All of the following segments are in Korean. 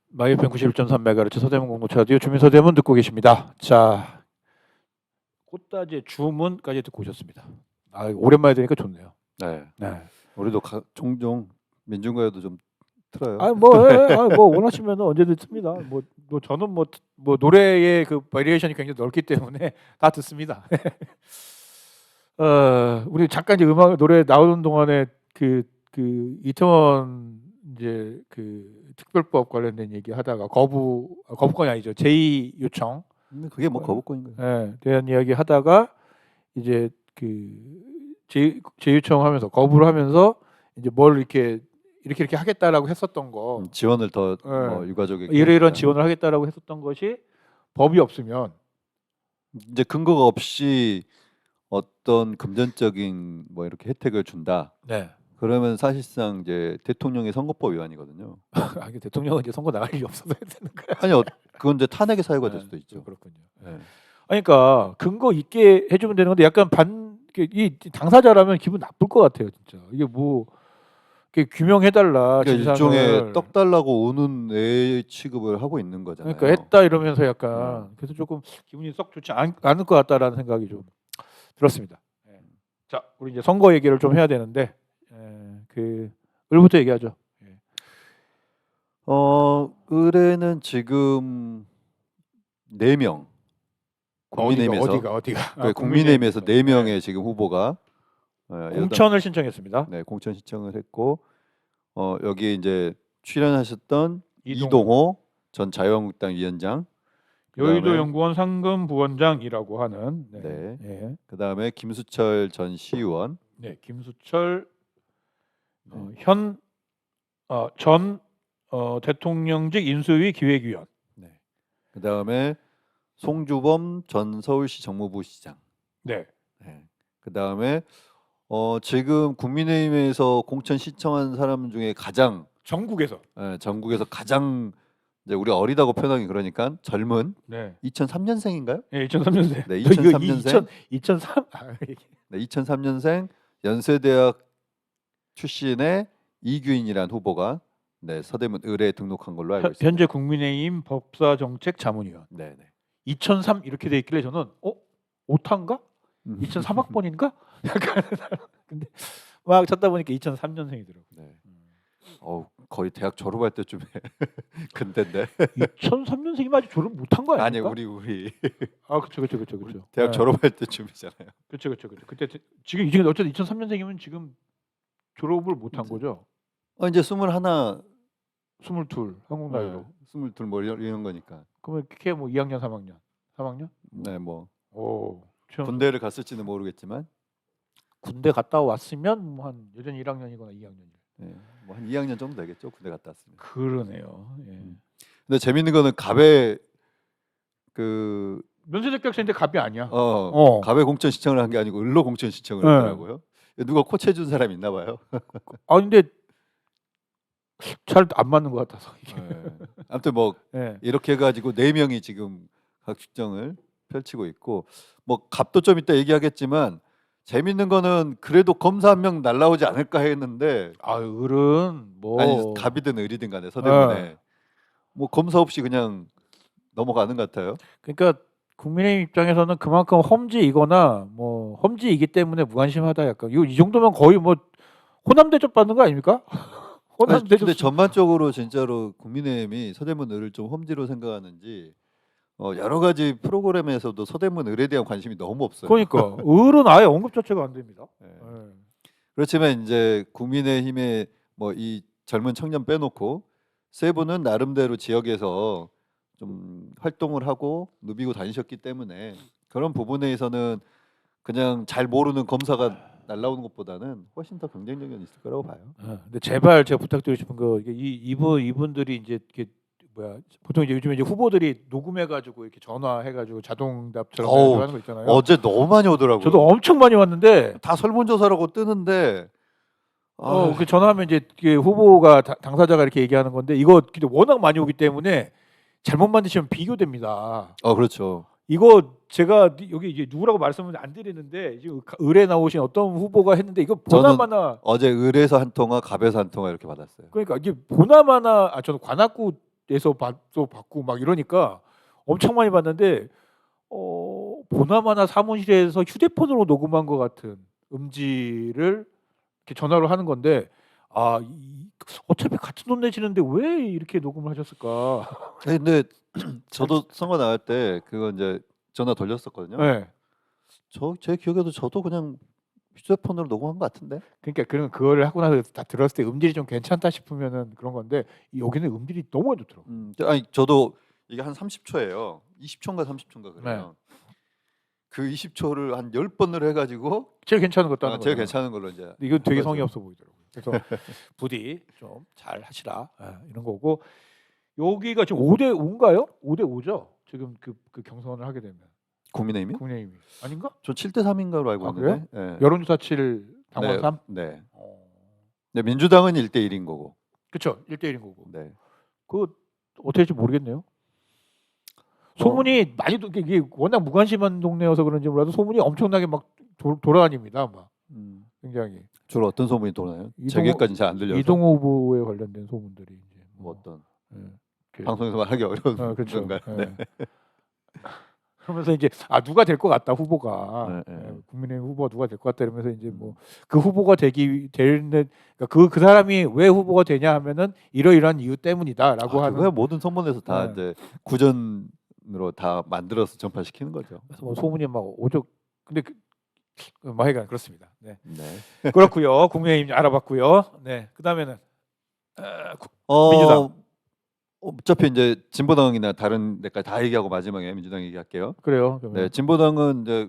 마이FM 91.3MHz 서대문 공동체 라디오 주민 서대문 듣고 계십니다. 자, 꽃다지의 주문까지 듣고 오셨습니다. 아, 오랜만에 들으니까 좋네요. 네. 네. 우리도 종종 민중가요도 좀 틀어요. 뭐 원하시면 언제든 씁니다. 뭐 저는 뭐 노래의 그 바리에이션이 굉장히 넓기 때문에 다 듣습니다. 우리 잠깐 이제 음악 노래 나오는 동안에 그 이태원 이제 그 특별법 관련된 얘기 하다가 거부권이 아니죠. 제2 요청. 그게 뭐 거부권인가요? 네, 대한 이야기 하다가 이제 그 제2요청하면서 거부를 하면서 이제 뭘 이렇게 하겠다라고 했었던 거. 지원을 더 네. 뭐 유가족에게 이런 지원을 하겠다라고 했었던 것이 법이 없으면 이제 근거가 없이 어떤 금전적인 뭐 이렇게 혜택을 준다. 네. 그러면 사실상 이제 대통령의 선거법 위반이거든요. 이게 대통령은 이제 선거 나갈 일이 없어서 해야 되는 거야. 아니요, 그건 이제 탄핵의 사유가 될 네, 수도 있죠. 그렇군요. 네. 그러니까 근거 있게 해주면 되는 건데 약간 이 당사자라면 기분 나쁠 것 같아요, 진짜. 이게 뭐 이렇게 규명해달라. 그러니까 일종의 떡 달라고 오는 애 취급을 하고 있는 거잖아요. 그러니까 했다 이러면서 약간 그래서 조금 기분이 썩 좋지 않을 것 같다라는 생각이 좀 들었습니다. 자, 우리 이제 선거 얘기를 좀 해야 되는데 그 을부터 얘기하죠. 의뢰는 지금 4명. 국민의힘에서 어디가? 국민의힘에서 4명의 지금 후보가 공천을 신청했습니다. 네, 공천 신청을 했고 여기에 이제 출연하셨던 이동호. 이동호 전 자유한국당 위원장, 여의도 연구원 상금 부원장이라고 하는 네. 예. 그다음에 김수철 전 시의원, 네, 김수철 전 대통령직 인수위 기획위원. 네. 그다음에 송주범 전 서울시 정무부시장. 네. 네. 그다음에 지금 국민의힘에서 공천 신청한 사람 중에 가장 전국에서 가장 이제 우리 어리다고 표현하기 그러니까 젊은 네. 2003년생인가요? 네, 2003년생. 네, 2003년생. 2003 네, 2003년생 연세대학 출신의 이규인이라는 후보가 네, 서대문 의뢰에 등록한 걸로 알고 있습니다. 현재 국민의힘 법사정책자문위원. 네, 네. 2003 이렇게 돼 있길래 저는 오타인가? 2003학번인가? 약간 근데 막 찾다 보니까 2003년생이더라고요. 네. 거의 대학 졸업할 때쯤에 근데인데 2003년생이면 아직 졸업 못한 거 아닙니까? 아니 우리 그렇죠. 대학 졸업할 때쯤이잖아요. 그렇죠. 그때 지금 어쨌든 2003년생이면 지금 졸업을 못한 거죠. 이제 21, 22 한국 나이로. 22 뭐 이런 거니까. 그러면 그게 뭐 2학년, 3학년? 네, 뭐 군대를 군대를 갔을지는 모르겠지만 군대 갔다 왔으면 뭐 한 여전히 1학년이거나 2학년이에요. 네, 뭐 한 2학년 정도 되겠죠. 군대 갔다 왔으면. 그러네요. 예. 근데 재밌는 거는 갑에 그 면세자격자인데 갑이 아니야. 갑에 공천 신청을 한 게 아니고 을로 공천 신청을 했더라고요. 누가 코치해준 사람이 있나 봐요. 근데 잘 안 맞는 것 같아서 이게. 아무튼 뭐 네. 이렇게 해가지고 4명이 지금 각 축정을 펼치고 있고 뭐 갑도 좀 이따 얘기하겠지만 재밌는 거는 그래도 검사 한 명 날라오지 않을까 했는데 을은 뭐 아니 갑이든 을이든 간에 서대문에 뭐 검사 없이 그냥 넘어가는 것 같아요. 그러니까 국민의힘 입장에서는 그만큼 험지이거나 뭐 험지이기 때문에 무관심하다 약간 이 정도면 거의 뭐 호남 대접 받는 거 아닙니까? 호남 대접. 근데 전반적으로 진짜로 국민의힘이 서대문 을을 좀 험지로 생각하는지 여러 가지 프로그램에서도 서대문 을에 대한 관심이 너무 없어요. 그러니까 을은 아예 언급 자체가 안 됩니다. 네. 네. 그렇지만 이제 국민의힘의 뭐 이 젊은 청년 빼놓고 세 분은 나름대로 지역에서 좀 활동을 하고 누비고 다니셨기 때문에 그런 부분에서는 그냥 잘 모르는 검사가 날라오는 것보다는 훨씬 더 경쟁력이 있을 거라고 봐요. 근데 제발 제가 부탁드리고 싶은 거 이분들이 이제 이렇게 보통 이제 요즘에 이제 후보들이 녹음해가지고 이렇게 전화해가지고 자동답처럼 하는 거 있잖아요. 어제 너무 많이 오더라고요. 저도 엄청 많이 왔는데 다 설문조사라고 뜨는데 그 전화하면 이제 후보가 당사자가 이렇게 얘기하는 건데 이거 워낙 많이 오기 때문에 잘못 만드시면 비교됩니다. 그렇죠. 이거 제가 여기 이제 누구라고 말씀을 안 드리는데 지금 을에 나오신 어떤 후보가 했는데 이거 보나마나 어제 을에서 한 통화, 갑에서 한 통화 이렇게 받았어요. 그러니까 이게 보나마나 저는 관악구 내서 또 받고 막 이러니까 엄청 많이 봤는데 보나마나 사무실에서 휴대폰으로 녹음한 것 같은 음질을 이렇게 전화로 하는 건데 어차피 같은 돈 내시는데 왜 이렇게 녹음을 하셨을까? 근데 저도 선거 나갈 때 그거 이제 전화 돌렸었거든요. 네. 제 기억에도 저도 그냥 휴대폰으로 녹음한 것 같은데. 그러니까 그거를 하고 나서 다 들었을 때 음질이 좀 괜찮다 싶으면은 그런 건데 여기는 음질이 너무 안 좋더라고. 아니 저도 이게 한 30초예요. 20초인가 30초인가 그래요. 그 20초를 한 10번을 해가지고 제일 괜찮은 것도 하는 제일 거죠. 괜찮은 걸로 이제. 근데 이건 되게 한 거죠. 성의 없어 보이더라고요. 그래서 부디 좀 잘 하시라 이런 거고 여기가 지금 5대 5인가요? 5대 5죠. 지금 그 경선을 하게 되면 국민의힘이? 국민의힘이 아닌가? 저 7대 3인가로 알고 아, 있는데. 예. 여론조사 7 당원 네, 3. 네. 네, 민주당은 1대 1인 거고. 그렇죠. 1대1인 거고. 네. 그 어떻게 될지 모르겠네요. 소문이 많이 이게 워낙 무관심한 동네여서 그런지 몰라도 소문이 엄청나게 막 돌아다닙니다. 막 굉장히 주로 어떤 소문이 도나요? 이동호- 제게까지는 잘 안 들려서. 이동호 후보에 관련된 소문들이 이제 뭐 어떤 그- 방송에서 말하기 어려운 그렇죠. 건가요? 네. 그러면서 이제 누가 될 것 같다 후보가 네. 국민의힘 후보가 누가 될 것 같다 이러면서 이제 뭐 그 후보가 되는 그러니까 그 사람이 왜 후보가 되냐 하면은 이러이러한 이유 때문이다라고 하는. 그거야 모든 선문에서 다 네. 이제 구전으로 다 만들어서 전파시키는 거죠. 그래서 뭐 소문이 막 오죠. 근데 뭐 하여간 그렇습니다. 네. 네. 그렇고요. 국민의힘 알아봤고요. 네. 그다음에는 민주당. 어차피 이제 진보당이나 다른 데까지 다 얘기하고 마지막에 민주당 얘기할게요. 그래요. 네, 진보당은 이제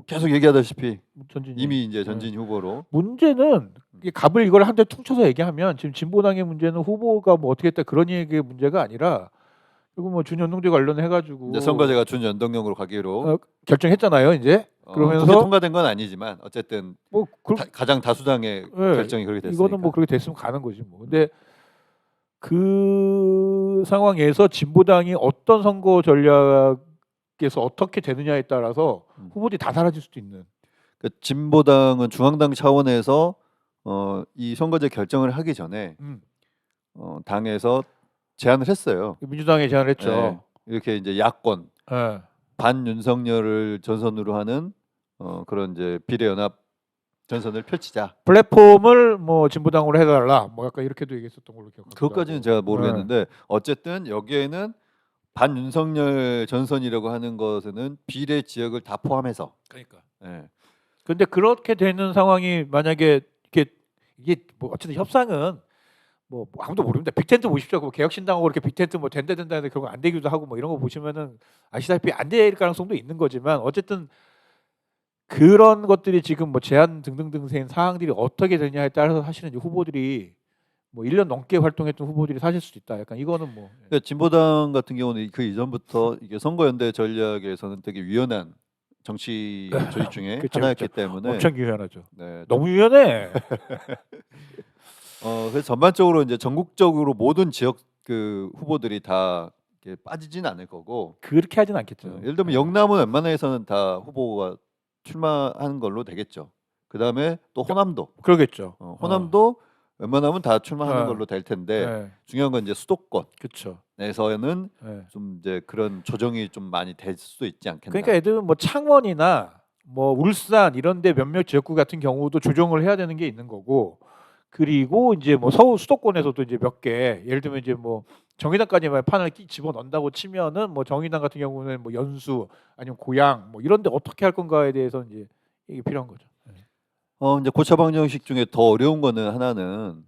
계속 얘기하다시피 전진이. 이미 이제 전진 후보로. 문제는 이게 갑을 이걸 한 대 퉁쳐서 얘기하면 지금 진보당의 문제는 후보가 뭐 어떻게 했다 그런 얘기의 문제가 아니라 그리고 뭐 준연동제 관련해 가지고 이제 선거제가 준연동형으로 가기로 결정했잖아요. 이제 그러면서 그게 통과된 건 아니지만 어쨌든 뭐 가장 다수당의 결정이 그렇게 됐으니까. 이거는 뭐 그렇게 됐으면 가는 거지 뭐. 근데 그 상황에서 진보당이 어떤 선거 전략에서 어떻게 되느냐에 따라서 후보들이 다 사라질 수도 있는. 그 진보당은 중앙당 차원에서 이 선거제 결정을 하기 전에 당에서 제안을 했어요. 민주당에 제안을 했죠. 네, 이렇게 이제 야권 네. 반 윤석열을 전선으로 하는 그런 이제 비례연합 전선을 펼치자. 플랫폼을 뭐 진보당으로 해달라. 뭐 약간 이렇게도 얘기했었던 걸로 기억합니다. 그것까지는 제가 모르겠는데 어쨌든 여기에는 반 윤석열 전선이라고 하는 것에는 비례 지역을 다 포함해서. 그러니까. 네. 근데 그렇게 되는 상황이 만약에 이게 뭐 어쨌든 협상은 뭐 아무도 모릅니다. 빅텐트 보십시오. 뭐 개혁신당하고 이렇게 빅텐트 뭐 된다 했는데 결국 안 되기도 하고 뭐 이런 거 보시면은 아시다시피 안 될 가능성도 있는 거지만 어쨌든 그런 것들이 지금 뭐 제한 등등등생 사항들이 어떻게 되냐에 따라서 사실은 이제 후보들이 뭐 1년 넘게 활동했던 후보들이 사실 수도 있다. 약간 이거는 뭐 그러니까 진보당 같은 경우는 그 이전부터 이게 선거연대 전략에서는 되게 유연한 정치 조직 중에 그쵸, 하나였기 그쵸. 때문에 엄청 유연하죠. 네, 너무 유연해. 그래서 전반적으로 이제 전국적으로 모든 지역 그 후보들이 다 이렇게 빠지진 않을 거고 그렇게 하진 않겠죠. 예를 들면 영남은 웬만해서는 다 후보가 출마하는 걸로 되겠죠. 그 다음에 또 호남도 그러겠죠. 호남도 웬만하면 다 출마하는 어. 걸로 될 텐데 네. 중요한 건 이제 그렇죠. 수도권에서는 네. 좀 이제 그런 조정이 좀 많이 될 수도 있지 않겠나. 그러니까 애들은 뭐 창원이나 뭐 울산 이런데 몇몇 지역구 같은 경우도 조정을 해야 되는 게 있는 거고 그리고 이제 뭐 서울 수도권에서도 이제 몇 개 예를 들면 이제 뭐 정의당까지만 판을 집어 넣는다고 치면은 뭐 정의당 같은 경우는 뭐 연수 아니면 고양 뭐 이런데 어떻게 할 건가에 대해서 이제 이게 필요한 거죠. 이제 고차 방정식 중에 더 어려운 거는 하나는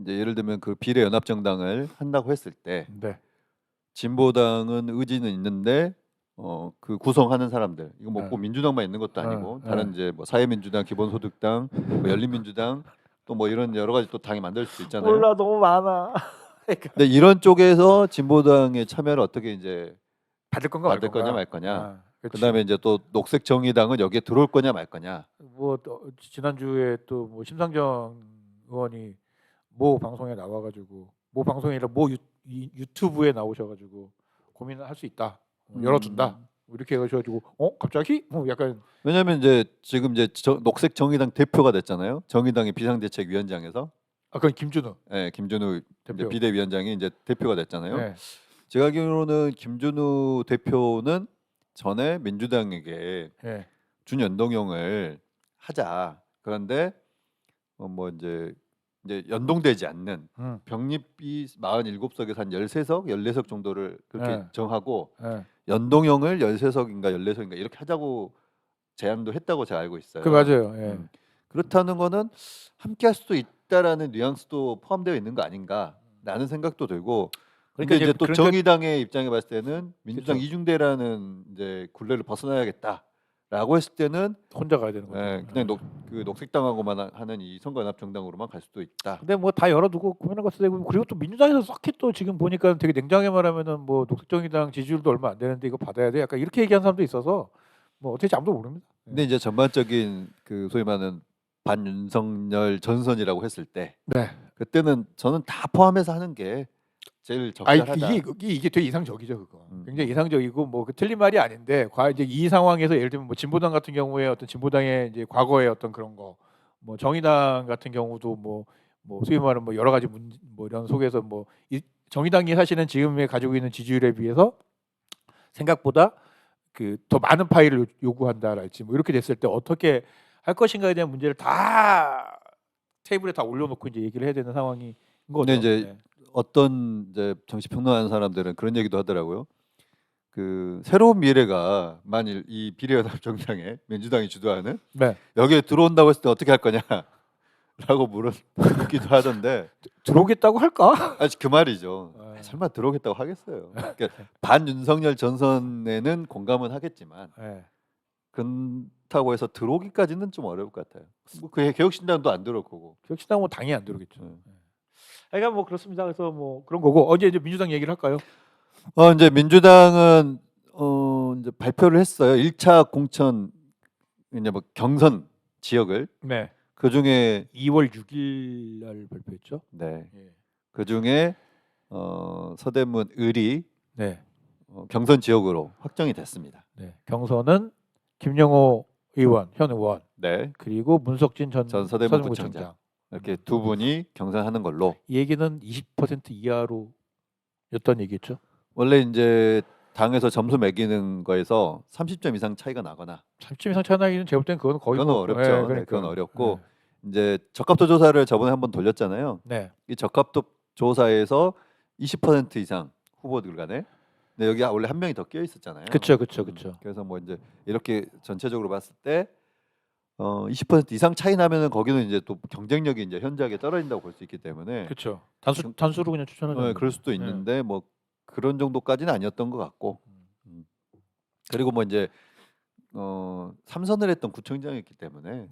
이제 예를 들면 그 비례 연합 정당을 한다고 했을 때 네. 진보당은 의지는 있는데 그 구성하는 사람들 이거 뭐 네. 꼭 민주당만 있는 것도 아니고 네. 다른 이제 뭐 사회민주당, 기본소득당, 뭐 열린민주당 또 뭐 이런 여러 가지 또 당이 만들 수 있잖아요. 몰라 너무 많아. 근데 이런 쪽에서 진보당의 참여를 어떻게 이제 받을 건가 받을 거냐 말 거냐. 아, 그치. 그다음에 이제 또 녹색 정의당은 여기에 들어올 거냐 말 거냐. 뭐 지난주에 또 뭐 심상정 의원이 모 방송에 나와가지고 모 방송이라 모 유튜브에 나오셔가지고 고민을 할 수 있다 열어둔다 뭐 이렇게 해가지고 갑자기 약간 왜냐하면 이제 지금 이제 녹색 정의당 대표가 됐잖아요. 정의당의 비상대책위원장에서 그건 김준우 김준우 대표. 이제 비대위원장이 이제 대표가 됐잖아요. 네. 제가 알기로는 김준우 대표는 전에 민주당에게 예. 준연동형을 하자. 그런데 뭐 이제 연동되지 않는 음. 병립이 47석에서 한 13석, 14석 정도를 그렇게 예. 정하고 예. 연동형을 13석인가 14석인가 이렇게 하자고 제안도 했다고 제가 알고 있어요. 그 맞아요. 예. 그렇다는 거는 함께 할 수도 있다라는 뉘앙스도 포함되어 있는 거 아닌가라는 생각도 들고 근데 이제 또 정의당의 입장에 봤을 때는 민주당 그쵸. 이중대라는 이제 굴레를 벗어나야겠다라고 했을 때는 혼자 가야 되는 거죠. 그냥 녹색당하고만 하는 이 선거연합 정당으로만 갈 수도 있다. 근데 뭐 다 열어두고 고민할 것도 되고 그리고 또 민주당에서 썩히 또 지금 보니까 되게 냉정하게 말하면은 뭐 녹색정의당 지지율도 얼마 안 되는데 이거 받아야 돼. 약간 이렇게 얘기하는 사람도 있어서 뭐 어떻게 될지 아무도 모릅니다. 근데 이제 전반적인 그 소위 말하는 반윤석열 전선이라고 했을 때 네. 그때는 저는 다 포함해서 하는 게 제일 아니 적절하다. 이게 되게 이상적이죠 그거. 음. 굉장히 이상적이고 뭐 그 틀린 말이 아닌데 이제 이 상황에서 예를 들면 뭐 진보당 같은 경우에 어떤 진보당의 이제 과거의 어떤 그런 거, 뭐 정의당 같은 경우도 뭐 소위 말하는 뭐 여러 가지 뭐 이런 속에서 뭐 정의당이 사실은 지금에 가지고 있는 지지율에 비해서 생각보다 그 더 많은 파일을 요구한다랄지 뭐 이렇게 됐을 때 어떻게 할 것인가에 대한 문제를 다 테이블에 다 올려놓고 이제 얘기를 해야 되는 상황인 거죠. 근데 이제 네. 어떤 이제 정치 평론하는 사람들은 그런 얘기도 하더라고요. 그 새로운 미래가 만일 이 비례연합 정당에 민주당이 주도하는 네. 여기에 들어온다고 했을 때 어떻게 할 거냐라고 묻기도 하던데 들어오겠다고 할까? 아직 그 말이죠. 네. 설마 들어오겠다고 하겠어요. 그러니까 반윤석열 전선에는 공감은 하겠지만 네. 그렇다고 해서 들어오기까지는 좀 어려울 것 같아요. 뭐 그 개혁신당도 안 들어올 거고. 격신당 뭐 당연히 안 들어오겠죠. 네. 그러니까 뭐 그렇습니다. 그래서 뭐 그런 거고 언제 이제 민주당 얘기를 할까요? 이제 민주당은 이제 발표를 했어요. 1차 공천 이제 뭐 경선 지역을 네. 그 중에 2월 6일 날 발표했죠. 네. 예. 그 중에 서대문 을이 네. 경선 지역으로 확정이 됐습니다. 네. 경선은 김영호 의원, 현 의원, 네. 그리고 문석진 전 서대문 서대문구청장. 구청장. 이렇게 두 분이 경선하는 걸로. 이 얘기는 20% 이하로였던 얘기죠. 원래 이제 당에서 점수 매기는 거에서 30점 이상 차이가 나거나 30점 이상 차이 나기는 제가 볼 땐 그건 거의 그건 뭐, 어렵죠. 예, 네, 그러니까. 그건 어렵고 이제 적합도 조사를 저번에 한번 돌렸잖아요. 네. 이 적합도 조사에서 20% 이상 후보들 간에 근데 여기 원래 한 명이 더 끼어 있었잖아요. 그렇죠. 그래서 뭐 이제 이렇게 전체적으로 봤을 때 20% 이상 차이 나면은 거기는 이제 또 경쟁력이 이제 현저하게 떨어진다고 볼 수 있기 때문에 그렇죠. 단수로 그냥 추천하죠. 그럴 수도 있는데 뭐 그런 정도까지는 아니었던 것 같고 그리고 뭐 이제 3선을 했던 구청장이었기 때문에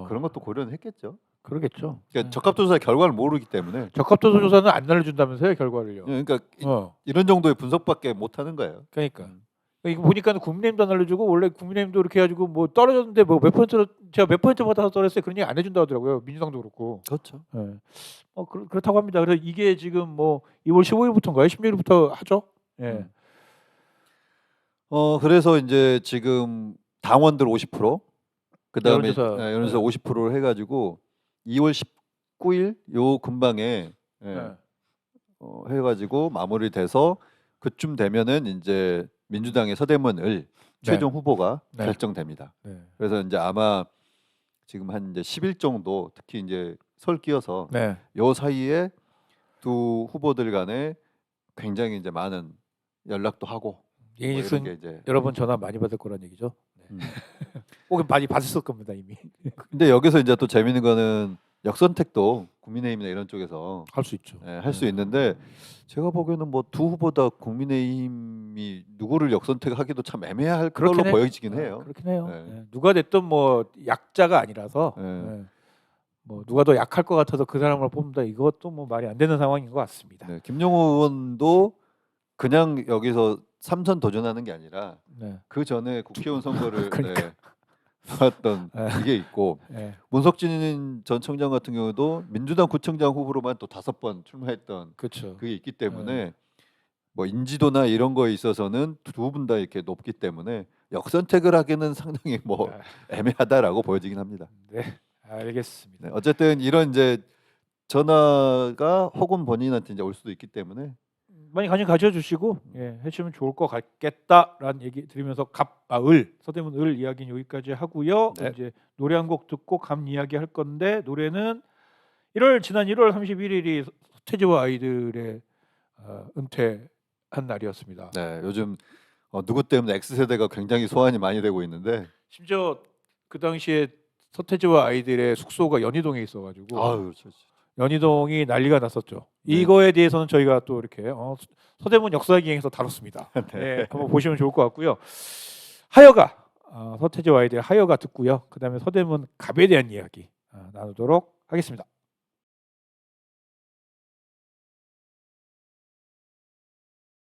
그런 것도 고려는 했겠죠. 그러겠죠. 그러니까 적합도 조사 결과를 모르기 때문에 적합도 조사는 안 날려준다면서요 결과를요. 그러니까 어. 이런 정도의 분석밖에 못 하는 거예요. 그러니까 이거 보니까는 국민의힘도 안 알려주고 원래 국민의힘도 이렇게 해가지고 뭐 떨어졌는데 뭐 몇 퍼센트로 제가 몇 퍼센트 받아서 떨어졌어요 그런 얘기 안 해준다 하더라고요. 민주당도 그렇고. 그렇죠. 예. 그렇다고 합니다. 그래서 이게 지금 뭐 2월 15일부터인가요? 16일부터 하죠. 예. 그래서 이제 지금 당원들 50% 그다음에 여론조사. 여론조사 50%를 해가지고 2월 19일 요 근방에 해가지고 마무리돼서 그쯤 되면은 이제 민주당의 서대문을 최종 후보가 결정됩니다. 네. 그래서 이제 아마 지금 한 이제 10일 정도 특히 이제 설 끼어서 요 사이에 두 후보들 간에 굉장히 이제 많은 연락도 하고 뭐 이런 게 이제 여러분 전화 많이 받을 거란 얘기죠. 네. 꼭 많이 받았을 겁니다 이미. 근데 여기서 이제 또 재밌는 거는 역선택도 국민의힘이나 이런 쪽에서 할 수 있죠. 할 수 있는데 제가 보기에는 뭐 두 후보다 국민의힘이 누구를 역선택하기도 참 애매할 걸로 보여지긴 해요. 그렇긴 해요. 누가 됐든 뭐 약자가 아니라서 뭐 누가 더 약할 것 같아서 그 사람을 뽑는다 이것도 뭐 말이 안 되는 상황인 것 같습니다. 김용호 의원도 그냥 여기서 3선 도전하는 게 아니라 그 전에 국회의원 선거를 나왔던 이게 있고 문석진 전 청장 같은 경우도 민주당 구청장 후보로만 또 5번 출마했던 그게 있기 때문에 뭐 인지도나 이런 거에 있어서는 두 분 다 이렇게 높기 때문에 역선택을 하기는 상당히 뭐 애매하다라고 보여지긴 합니다. 네, 알겠습니다. 어쨌든 이런 이제 전화가 혹은 본인한테 이제 올 수도 있기 때문에 많이 관심 가져주시고 해주시면 좋을 것 같겠다라는 얘기 드리면서 갑을 서대문 을 이야기는 여기까지 하고요. 네. 이제 노래 한 곡 듣고 갑 이야기 할 건데 노래는 지난 1월 31일이 서태지와 아이들의 은퇴한 날이었습니다. 네, 요즘 누구 때문에 X세대가 굉장히 소환이 많이 되고 있는데 심지어 그 당시에 서태지와 아이들의 숙소가 연희동에 있어가지고 그렇죠. 연희동이 난리가 났었죠. 네. 이거에 대해서는 저희가 또 이렇게 서대문 역사기행에서 다뤘습니다. 네. 네, 한번 보시면 좋을 것 같고요. 하여가 서태지와 아이들 하여가 듣고요. 그다음에 서대문 갑에 대한 이야기 나누도록 하겠습니다.